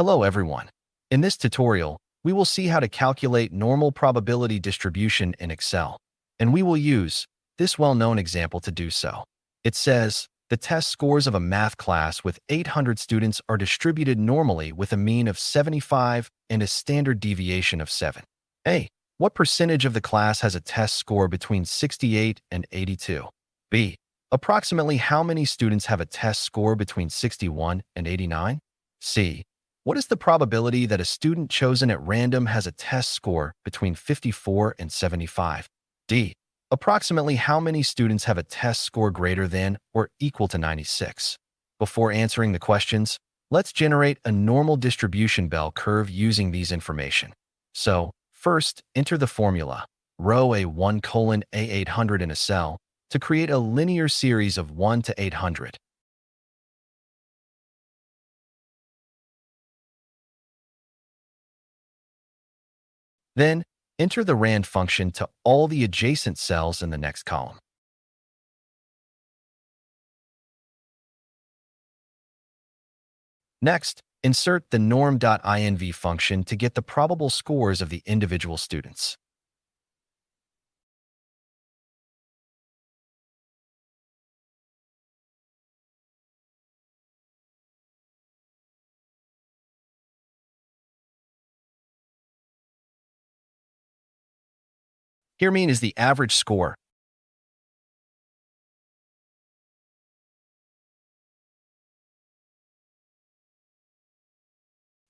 Hello everyone. In this tutorial, we will see how to calculate normal probability distribution in Excel, and we will use this well-known example to do so. It says, the test scores of a math class with 800 students are distributed normally with a mean of 75 and a standard deviation of 7. A. What percentage of the class has a test score between 68 and 82? B. Approximately how many students have a test score between 61 and 89? C. What is the probability that a student chosen at random has a test score between 54 and 75? D. Approximately how many students have a test score greater than or equal to 96? Before answering the questions, let's generate a normal distribution bell curve using these information. So, first, enter the formula, row A1 colon A800 in a cell, to create a linear series of 1 to 800. Then, enter the rand function to all the adjacent cells in the next column. Next, insert the norm.inv function to get the probable scores of the individual students. Here mean is the average score,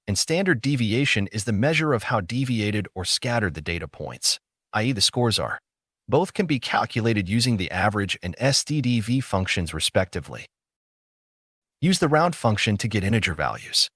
and standard deviation is the measure of how deviated or scattered the data points, i.e. the scores are. Both can be calculated using the average and stdv functions respectively. Use the round function to get integer values.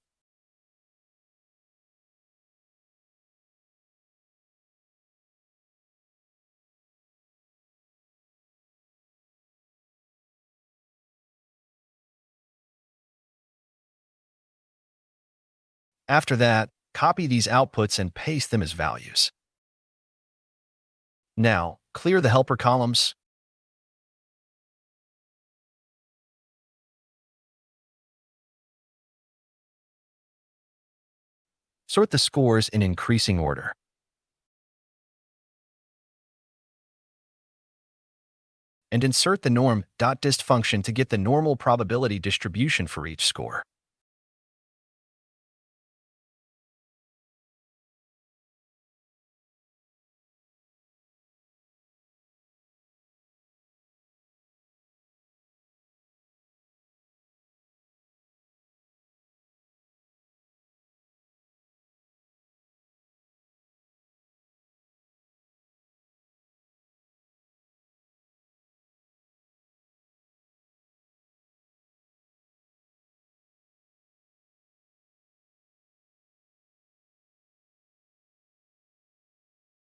After that, copy these outputs and paste them as values. Now, clear the helper columns. Sort the scores in increasing order. And insert the norm.dist function to get the normal probability distribution for each score.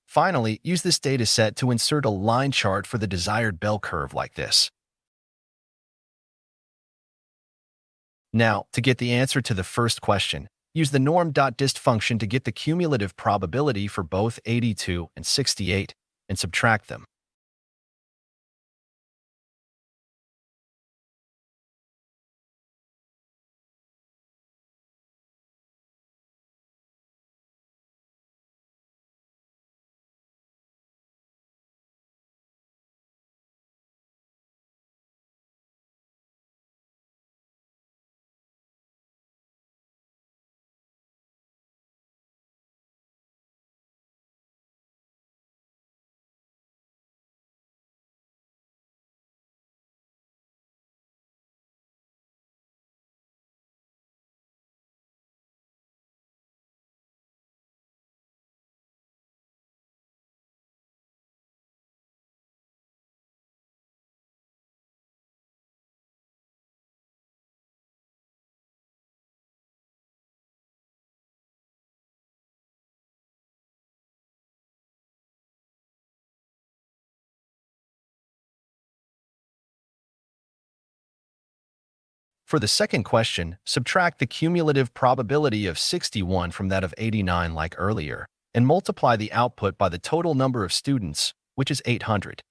Finally, use this dataset to insert a line chart for the desired bell curve like this. Now, to get the answer to the first question, use the norm.dist function to get the cumulative probability for both 82 and 68 and subtract them. For the second question, subtract the cumulative probability of 61 from that of 89 like earlier, and multiply the output by the total number of students, which is 800.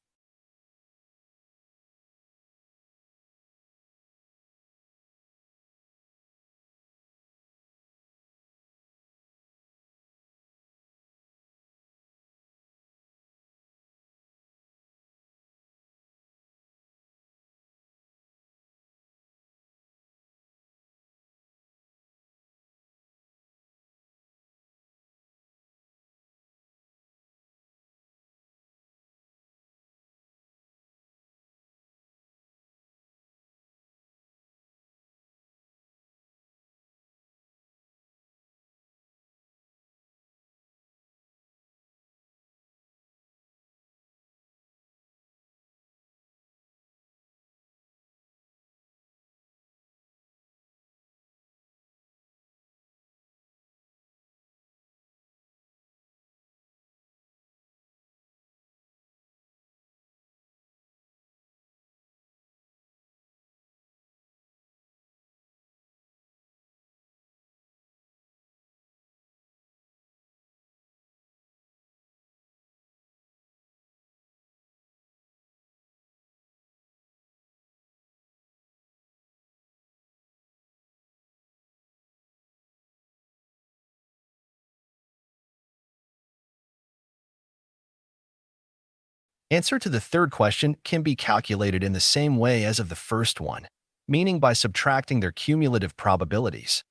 Answer to the third question can be calculated in the same way as of the first one, meaning by subtracting their cumulative probabilities.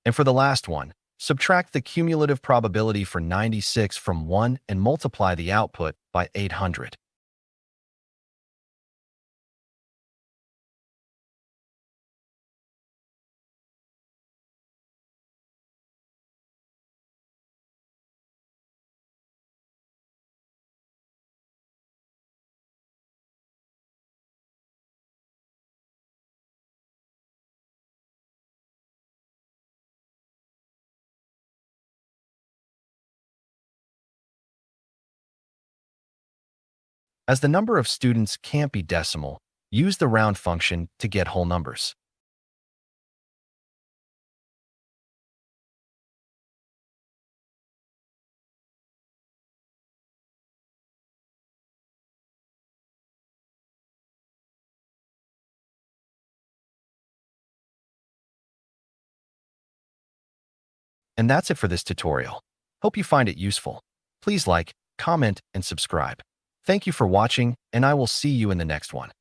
And for the last one, subtract the cumulative probability for 96 from 1 and multiply the output by 800. As the number of students can't be decimal, use the round function to get whole numbers. And that's it for this tutorial. Hope you find it useful. Please like, comment, and subscribe. Thank you for watching, and I will see you in the next one.